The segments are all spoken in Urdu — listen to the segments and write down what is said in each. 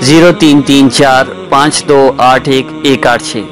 0334 5281 186।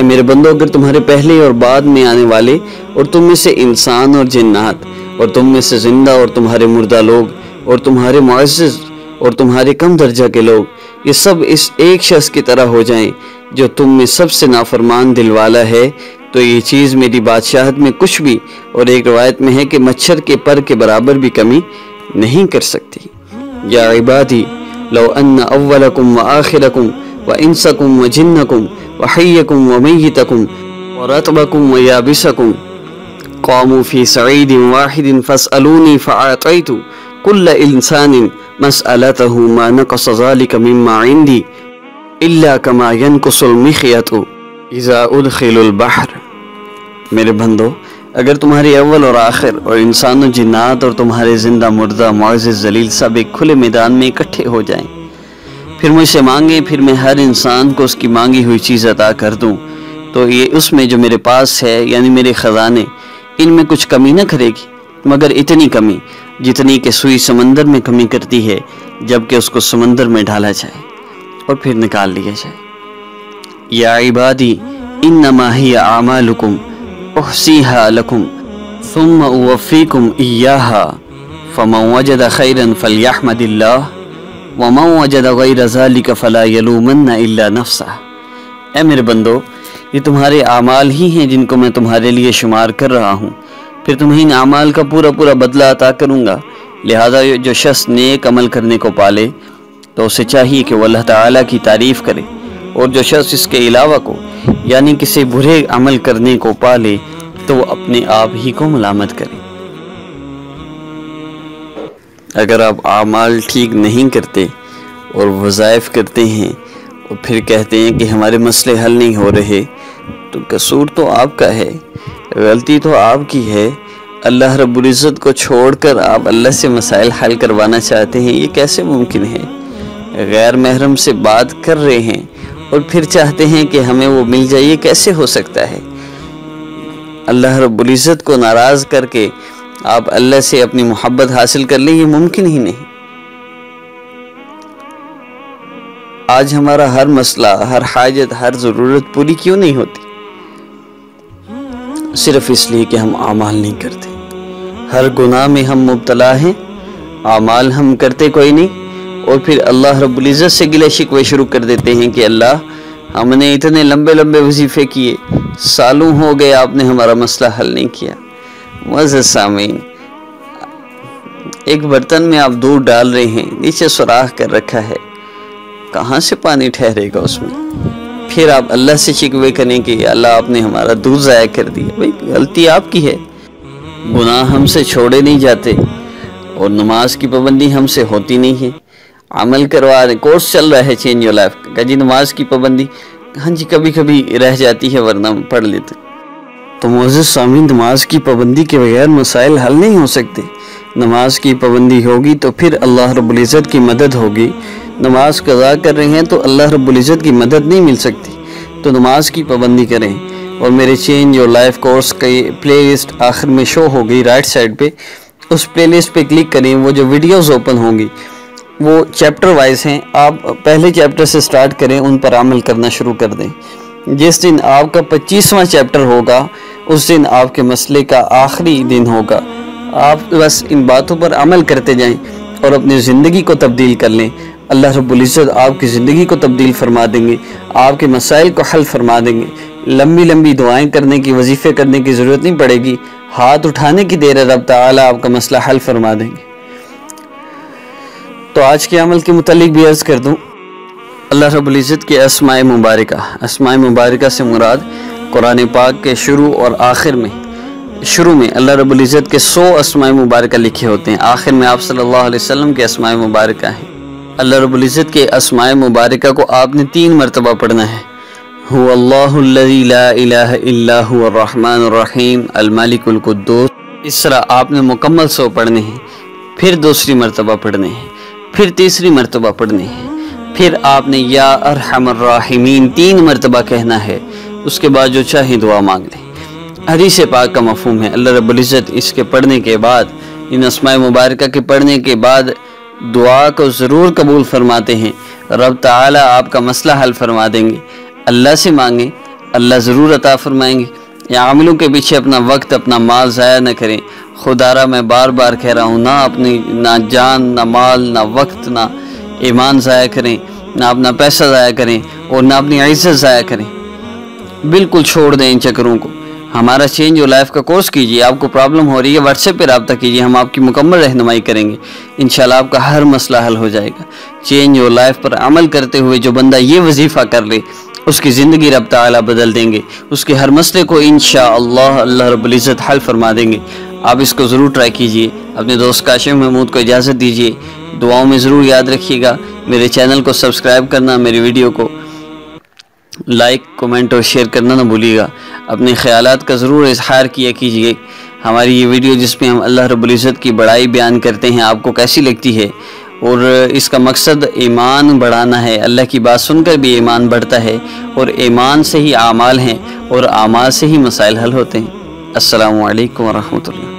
اے میرے بندو، اگر تمہارے پہلے اور بعد میں آنے والے اور تم میں سے انسان اور جنات اور تم میں سے زندہ اور تمہارے مردہ لوگ اور تمہارے معزز اور تمہارے کم درجہ کے لوگ یہ سب اس ایک شخص کی طرح ہو جائیں جو تم میں سب سے نافرمان دل والا ہے، تو یہ چیز میری بادشاہت میں کچھ بھی، اور ایک روایت میں ہے کہ مچھر کے پر کے برابر بھی کمی نہیں کر سکتی۔ یا عبادی لو ان اولکم وآخرکم وانسکم وجنکم وحیکم ومیتکم ورطبکم ویابسکم قاموا فی سعید واحد فاسألونی فأعطیت کل انسان مسألتہ ما نقص ذلک مما عندی الا کما ینقص المخیط اذا ادخل البحر۔ میرے بندو، اگر تمہاری اول اور آخر اور انسان و جنات اور تمہارے زندہ مردہ معزز ذلیل سب ایک کھلے میدان میں اکٹھے ہو جائیں، پھر مجھ سے مانگیں، پھر میں ہر انسان کو اس کی مانگی ہوئی چیز عطا کر دوں، تو یہ اس میں جو میرے پاس ہے یعنی میرے خزانے، ان میں کچھ کمی نہ کرے گی، مگر اتنی کمی جتنی کہ سوئی سمندر میں کمی کرتی ہے جبکہ اس کو سمندر میں ڈالا جائے اور پھر نکال لیا جائے۔ یا عبادی انما ہی اعمالکم احصیہا لکم ثم اوفیکم ایہا فمن وجد خیرا فلیحمد اللہ ومن وجد غیر ذالک فلا یلومن الا نفسہ۔ اے میرے بندو، یہ تمہارے اعمال ہی ہیں جن کو میں تمہارے لیے شمار کر رہا ہوں، پھر تمہیں ان اعمال کا پورا بدلہ عطا کروں گا، لہذا جو شخص نیک عمل کرنے کو پالے تو اسے چاہیے کہ وہ اللہ تعالیٰ کی تعریف کرے، اور جو شخص اس کے علاوہ کو یعنی کسی برے عمل کرنے کو پالے تو وہ اپنے آپ ہی کو ملامت کرے۔ اگر آپ اعمال ٹھیک نہیں کرتے اور وظائف کرتے ہیں اور پھر کہتے ہیں کہ ہمارے مسئلے حل نہیں ہو رہے، تو قصور تو آپ کا ہے، غلطی تو آپ کی ہے۔ اللہ رب العزت کو چھوڑ کر آپ اللہ سے مسائل حل کروانا چاہتے ہیں، یہ کیسے ممکن ہے؟ غیر محرم سے بات کر رہے ہیں اور پھر چاہتے ہیں کہ ہمیں وہ مل جائے، یہ کیسے ہو سکتا ہے؟ اللہ رب العزت کو ناراض کر کے آپ اللہ سے اپنی محبت حاصل کر لیں، یہ ممکن ہی نہیں۔ آج ہمارا ہر مسئلہ، ہر حاجت، ہر ضرورت پوری کیوں نہیں ہوتی؟ صرف اس لیے کہ ہم اعمال نہیں کرتے۔ ہر گناہ میں ہم مبتلا ہیں، اعمال ہم کرتے کوئی نہیں، اور پھر اللہ رب العزت سے گلے شکوے شروع کر دیتے ہیں کہ اللہ ہم نے اتنے لمبے وظیفے کیے، سالوں ہو گئے آپ نے ہمارا مسئلہ حل نہیں کیا۔ معزز سامعین، ایک برتن میں آپ دودھ ڈال رہے ہیں، نیچے سوراخ کر رکھا ہے، کہاں سے پانی ٹھہرے گا اس میں؟ پھر آپ اللہ سے شکوے کریں کہ اللہ آپ نے ہمارا دودھ ضائع کر دیا۔ بھئی غلطی آپ کی ہے، گناہ ہم سے چھوڑے نہیں جاتے اور نماز کی پابندی ہم سے ہوتی نہیں ہے۔ عمل کروا رہے، کورس چل رہا ہے چینج یور لائف کا جی، نماز کی پابندی ہاں جی کبھی رہ جاتی ہے ورنہ پڑھ لیتے۔ تو معزز سامعین، نماز کی پابندی کے بغیر مسائل حل نہیں ہو سکتے۔ نماز کی پابندی ہوگی تو پھر اللہ رب العزت کی مدد ہوگی۔ نماز قضا کر رہے ہیں تو اللہ رب العزت کی مدد نہیں مل سکتی، تو نماز کی پابندی کریں۔ اور میرے چینج یور لائف کورس کی پلے لسٹ آخر میں شو ہو گئی رائٹ سائڈ پہ، اس پلے لسٹ پہ کلک کریں، وہ جو ویڈیوز اوپن ہوں گی وہ چیپٹر وائز ہیں، آپ پہلے چیپٹر سے سٹارٹ کریں، ان پر عمل کرنا شروع کر دیں۔ جس دن آپ کا 25واں چیپٹر ہوگا اس دن آپ کے مسئلے کا آخری دن ہوگا۔ آپ بس ان باتوں پر عمل کرتے جائیں اور اپنی زندگی کو تبدیل کر لیں، اللہ رب العزت آپ کی زندگی کو تبدیل فرما دیں گے، آپ کے مسائل کو حل فرما دیں گے۔ لمبی دعائیں کرنے کی، وظیفے کرنے کی ضرورت نہیں پڑے گی، ہاتھ اٹھانے کی دیر ہے، رب تعالیٰ آپ کا مسئلہ حل فرما دیں گے۔ تو آج کے عمل کے متعلق بھی عرض کر دوں، اللہ رب العزت کے اسماء مبارکہ سے مراد قرآن پاک کے شروع اور آخر میں، شروع میں اللہ رب العزت کے 100 اسماء مبارکہ لکھے ہوتے ہیں، آخر میں آپ صلی اللہ علیہ وسلم کے اسماء مبارکہ ہیں۔ اللہ رب العزت کے اسماء مبارکہ کو آپ نے 3 مرتبہ پڑھنا ہے۔ هو اللہ الذی لا الہ الا هو الرحمن الرحیم الملک القدوس، اس طرح آپ نے مکمل 100 پڑھنے ہیں، پھر دوسری مرتبہ پڑھنے ہیں، پھر تیسری مرتبہ پڑھنے ہیں، پھر آپ نے یا ارحم الراحمین 3 مرتبہ کہنا ہے، اس کے بعد جو چاہیں دعا مانگ لیں۔ حدیث پاک کا مفہوم ہے اللہ رب العزت اس کے پڑھنے کے بعد، ان اسماء مبارکہ کے پڑھنے کے بعد دعا کو ضرور قبول فرماتے ہیں، رب تعالیٰ آپ کا مسئلہ حل فرما دیں گے۔ اللہ سے مانگیں، اللہ ضرور عطا فرمائیں گے۔ یا عملوں کے پیچھے اپنا وقت اپنا مال ضائع نہ کریں۔ خدارہ میں بار بار کہہ رہا ہوں، نہ جان نہ مال نہ وقت نہ ایمان ضائع کریں، نہ اپنا پیسہ ضائع کریں اور نہ اپنی عزت ضائع کریں۔ بالکل چھوڑ دیں ان چکروں کو۔ ہمارا چینج یور لائف کا کورس کیجیے۔ آپ کو پرابلم ہو رہی ہے، واٹس ایپ پہ رابطہ کیجیے، ہم آپ کی مکمل رہنمائی کریں گے۔ انشاءاللہ آپ کا ہر مسئلہ حل ہو جائے گا۔ چینج یور لائف پر عمل کرتے ہوئے جو بندہ یہ وظیفہ کر لے، اس کی زندگی رب تعالیٰ بدل دیں گے، اس کے ہر مسئلے کو انشاءاللہ اللہ رب العزت حل فرما دیں گے۔ آپ اس کو ضرور ٹرائی کیجیے۔ اپنے دوست کاشف محمود کو اجازت دیجیے، دعاؤں میں ضرور یاد رکھیے گا۔ میرے چینل کو سبسکرائب کرنا، میری ویڈیو کو لائک کمنٹ اور شیئر کرنا نہ بھولیے گا۔ اپنے خیالات کا ضرور اظہار کیا کیجیے۔ ہماری یہ ویڈیو جس میں ہم اللہ رب العزت کی بڑائی بیان کرتے ہیں، آپ کو کیسی لگتی ہے؟ اور اس کا مقصد ایمان بڑھانا ہے۔ اللہ کی بات سن کر بھی ایمان بڑھتا ہے، اور ایمان سے ہی اعمال ہیں، اور اعمال سے ہی مسائل حل ہوتے ہیں۔ السلام علیکم ورحمۃ اللہ۔